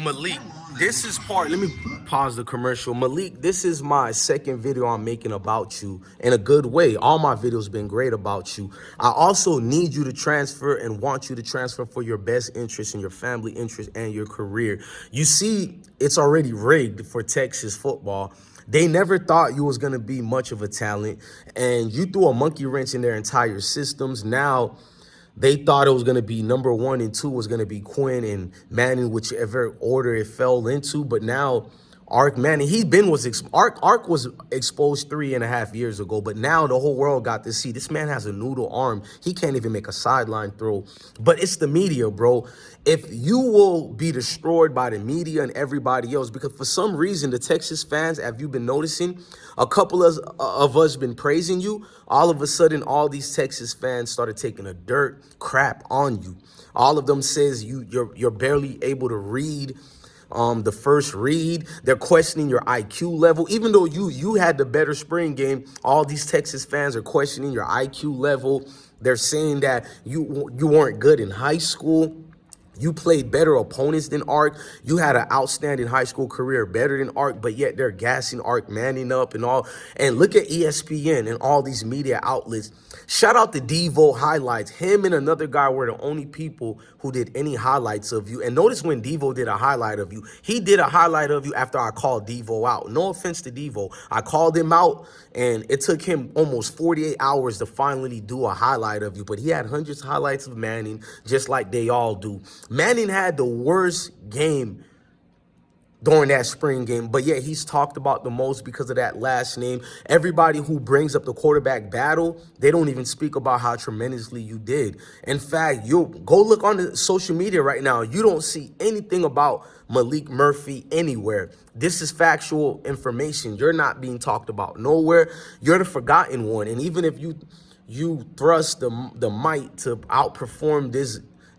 Maalik, let me pause the commercial. Maalik, this is my second video I'm making about you in a good way. All my videos been great about you. I also need you to transfer and want you to transfer for your best interest and your family interest and your career. You see, it's already rigged for Texas football. They never thought you was going to be much of a talent, and you threw a monkey wrench in their entire systems. Now, they thought it was going to be number 1 and 2 was going to be Quinn and Manning, whichever order it fell into. But now Ark Manning, Ark was exposed 3.5 years ago, but now the whole world got to see this man has a noodle arm. He can't even make a sideline throw. But it's the media, bro. If you will be destroyed by the media and everybody else, because for some reason the Texas fans, have you been noticing, a couple of us been praising you, all of a sudden all these Texas fans started taking a dirt crap on you. All of them says you're barely able to read the first read. They're questioning your IQ level. Even though you had the better spring game, all these Texas fans are questioning your IQ level. They're saying that you weren't good in high school. You played better opponents than Ark. You had an outstanding high school career, better than Ark, but yet they're gassing Ark Manning up and all. And look at ESPN and all these media outlets. Shout out to Devo highlights. Him and another guy were the only people who did any highlights of you. And notice when Devo did a highlight of you, he did a highlight of you after I called Devo out. No offense to Devo. I called him out, and it took him almost 48 hours to finally do a highlight of you. But he had hundreds of highlights of Manning, just like they all do. Manning had the worst game during that spring game, but yet he's talked about the most because of that last name. Everybody who brings up the quarterback battle, they don't even speak about how tremendously you did. In fact, you go look on the social media right now. You don't see anything about Maalik Murphy anywhere. This is factual information. You're not being talked about nowhere. You're the forgotten one. And even if you thrust the might to outperform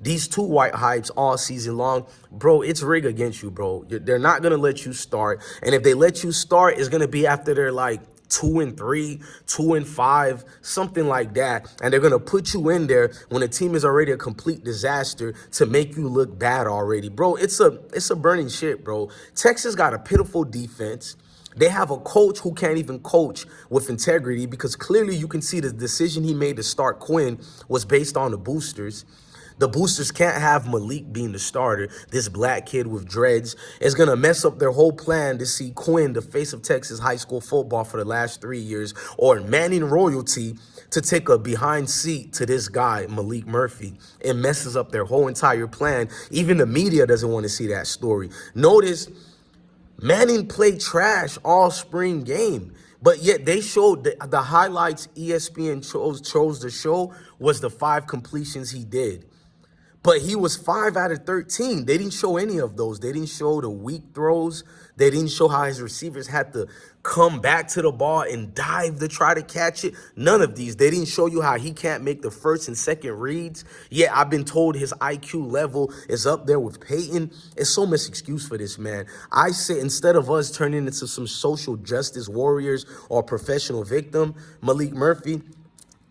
these two white hypes all season long, bro, it's rigged against you, bro. They're not going to let you start. And if they let you start, it's going to be after they're like 2-3, 2-5, something like that. And they're going to put you in there when the team is already a complete disaster to make you look bad already. Bro, it's a burning shit, bro. Texas got a pitiful defense. They have a coach who can't even coach with integrity, because clearly you can see the decision he made to start Quinn was based on the boosters. The boosters can't have Maalik being the starter. This black kid with dreads is going to mess up their whole plan to see Quinn, the face of Texas high school football for the last 3 years, or Manning royalty, to take a behind seat to this guy, Maalik Murphy. It messes up their whole entire plan. Even the media doesn't want to see that story. Notice Manning played trash all spring game, but yet they showed the highlights ESPN chose to show was the 5 completions he did. But he was 5 out of 13. They didn't show any of those. They didn't show the weak throws. They didn't show how his receivers had to come back to the ball and dive to try to catch it. None of these. They didn't show you how he can't make the first and second reads. Yeah, I've been told his IQ level is up there with Peyton. It's so much excuse for this man. I say, instead of us turning into some social justice warriors or professional victim, Maalik Murphy,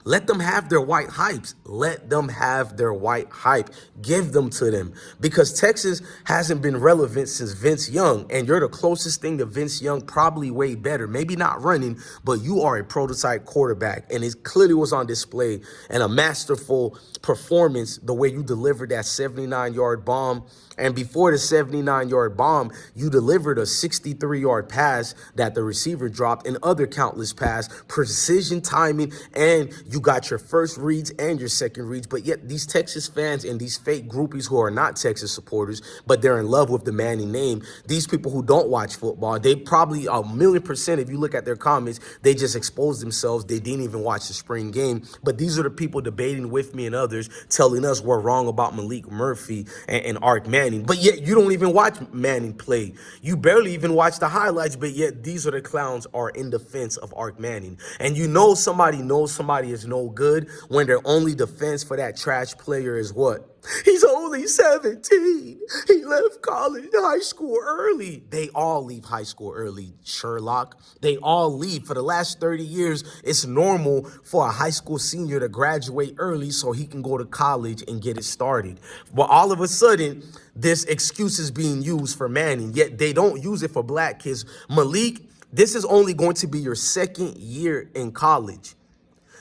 let them have their white hypes. Let them have their white hype. Give them to them. Because Texas hasn't been relevant since Vince Young. And you're the closest thing to Vince Young, probably way better. Maybe not running, but you are a prototype quarterback. And it clearly was on display. And a masterful performance, the way you delivered that 79-yard bomb. And before the 79-yard bomb, you delivered a 63-yard pass that the receiver dropped, and other countless pass, precision timing, and you got your first reads and your second reads. But yet these Texas fans and these fake groupies who are not Texas supporters, but they're in love with the Manning name, these people who don't watch football, they probably 1,000,000%, if you look at their comments, they just exposed themselves. They didn't even watch the spring game. But these are the people debating with me and others, telling us we're wrong about Maalik Murphy and Ark Manning. But yet you don't even watch Manning play. You barely even watch the highlights, but yet these are the clowns are in defense of Ark Manning. And you know somebody knows somebody is no good when their only defense for that trash player is what? He's only 17. He left college, high school early. They all leave high school early, Sherlock. They all leave. For the last 30 years, it's normal for a high school senior to graduate early so he can go to college and get it started. But all of a sudden, this excuse is being used for Manning, yet they don't use it for black kids. Maalik, this is only going to be your second year in college.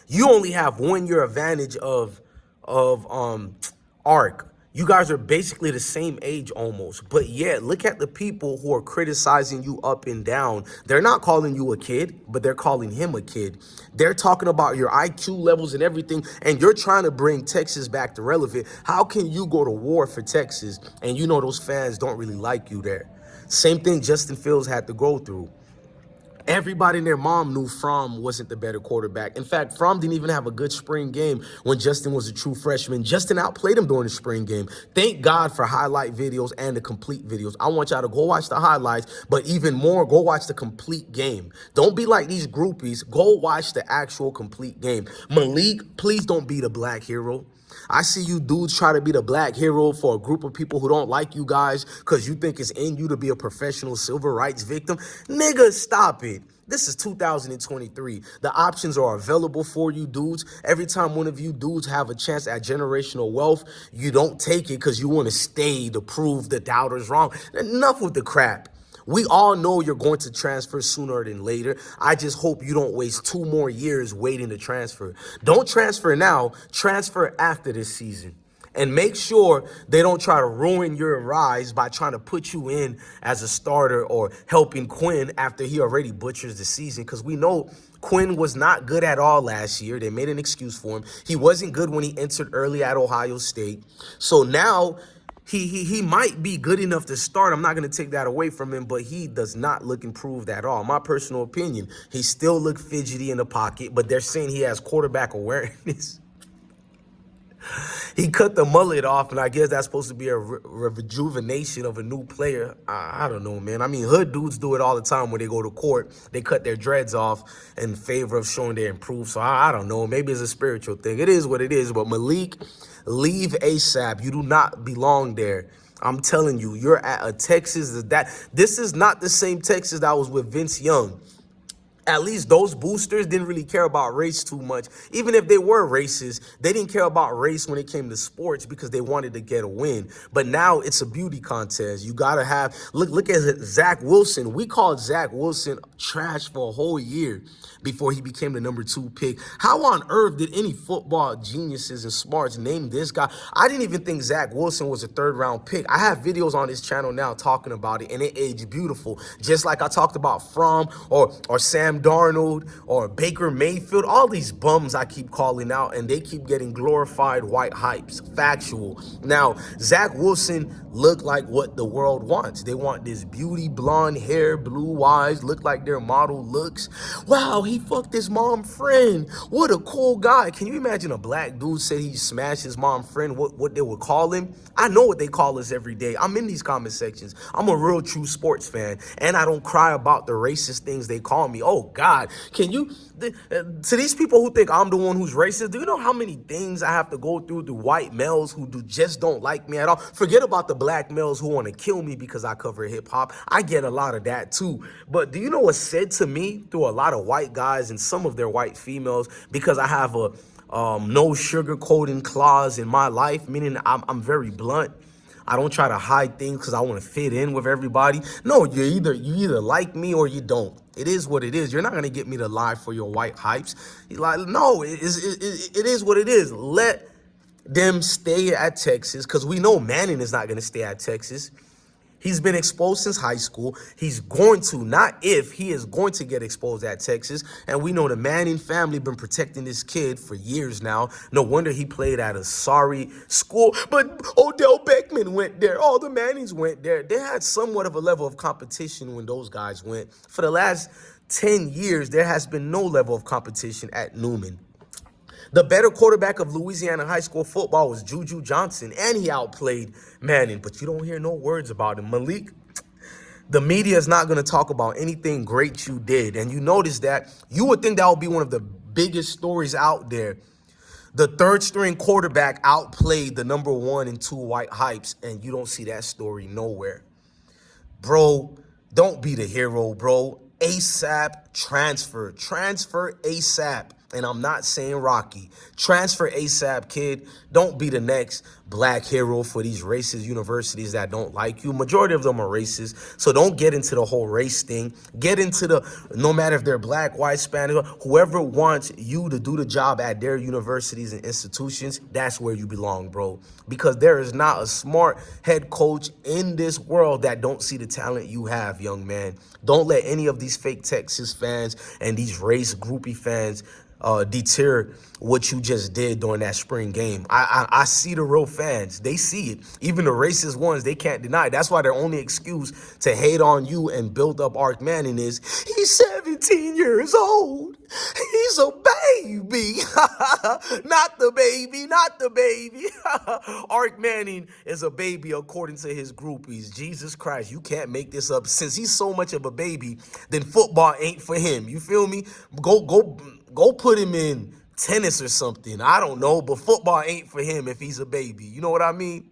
You only have 1 year advantage of arc. You guys are basically the same age almost. But yet, look at the people who are criticizing you up and down. They're not calling you a kid, but they're calling him a kid. They're talking about your IQ levels and everything, and you're trying to bring Texas back to relevant. How can you go to war for Texas and you know those fans don't really like you there? Same thing Justin Fields had to go through. Everybody and their mom knew Fromm wasn't the better quarterback. In fact, Fromm didn't even have a good spring game when Justin was a true freshman. Justin outplayed him during the spring game. Thank God for highlight videos and the complete videos. I want y'all to go watch the highlights, but even more, go watch the complete game. Don't be like these groupies. Go watch the actual complete game. Maalik, please don't be the black hero. I see you dudes try to be the black hero for a group of people who don't like you guys because you think it's in you to be a professional civil rights victim. Nigga, stop it. This is 2023. The options are available for you dudes. Every time one of you dudes have a chance at generational wealth, you don't take it because you want to stay to prove the doubters wrong. Enough with the crap. We all know you're going to transfer sooner than later. I just hope you don't waste 2 more years waiting to transfer. Don't transfer now. Transfer after this season. And make sure they don't try to ruin your rise by trying to put you in as a starter or helping Quinn after he already butchers the season. Because we know Quinn was not good at all last year. They made an excuse for him. He wasn't good when he entered early at Ohio State. So now he might be good enough to start. I'm not going to take that away from him, but he does not look improved at all. My personal opinion, he still look fidgety in the pocket, but they're saying he has quarterback awareness. He cut the mullet off, and I guess that's supposed to be a rejuvenation of a new player. I don't know, man. I mean, hood dudes do it all the time when they go to court. They cut their dreads off in favor of showing they improved. So I don't know. Maybe it's a spiritual thing. It is what it is. But Maalik, leave ASAP. You do not belong there. I'm telling you, you're at a Texas this is not the same Texas that was with Vince Young. At least those boosters didn't really care about race too much. Even if they were racist, they didn't care about race when it came to sports because they wanted to get a win. But now it's a beauty contest. You got to have, look at Zach Wilson. We called Zach Wilson trash for a whole year before he became the #2 pick. How on earth did any football geniuses and smarts name this guy? I didn't even think Zach Wilson was a 3rd-round pick. I have videos on this channel now talking about it, and it aged beautiful. Just like I talked about Fromm or Sam Darnold or Baker Mayfield, all these bums I keep calling out, and they keep getting glorified white hypes. Factual. Now, Zach Wilson looked like what the world wants. They want this beauty, blonde hair, blue eyes, look like their model looks. Wow, he fucked his mom friend. What a cool guy. Can you imagine a black dude said he smashed his mom friend, what they would call him? I know what they call us every day. I'm in these comment sections. I'm a real true sports fan, and I don't cry about the racist things they call me. Oh, God. Can you, to these people who think I'm the one who's racist, do you know how many things I have to go through to white males who just don't like me at all? Forget about the black males who want to kill me because I cover hip hop. I get a lot of that too. But do you know what's said to me through a lot of white guys and some of their white females because I have a no sugarcoating clause in my life, meaning I'm very blunt. I don't try to hide things because I want to fit in with everybody. No, you either like me or you don't. It is what it is. You're not going to get me to lie for your white hypes. No, it is what it is. Let them stay at Texas because we know Manning is not going to stay at Texas. He's been exposed since high school. He's going to, not if, he is going to get exposed at Texas. And we know the Manning family been protecting this kid for years now. No wonder he played at a sorry school. But Odell Beckham went there. All the Mannings went there. They had somewhat of a level of competition when those guys went. For the last 10 years, there has been no level of competition at Newman. The better quarterback of Louisiana high school football was Juju Johnson, and he outplayed Manning, but you don't hear no words about him. Maalik, the media is not going to talk about anything great you did, and you notice that you would think that would be one of the biggest stories out there. The third string quarterback outplayed the number 1 and 2 white hypes, and you don't see that story nowhere. Bro, don't be the hero, bro. ASAP transfer. Transfer ASAP. And I'm not saying Rocky. Transfer ASAP, kid. Don't be the next black hero for these racist universities that don't like you. Majority of them are racist. So don't get into the whole race thing. Get into no matter if they're black, white, Spanish, whoever wants you to do the job at their universities and institutions, that's where you belong, bro. Because there is not a smart head coach in this world that don't see the talent you have, young man. Don't let any of these fake Texas fans and these race groupie fans deter what you just did during that spring game. I see the real fans. They see it. Even the racist ones, they can't deny it. That's why their only excuse to hate on you and build up Arch Manning is he's 17 years old. He's a baby. Not the baby, not the baby. Arch Manning is a baby according to his groupies. Jesus Christ, you can't make this up. Since he's so much of a baby, then football ain't for him. You feel me? Go put him in tennis or something. I don't know, but football ain't for him if he's a baby. You know what I mean?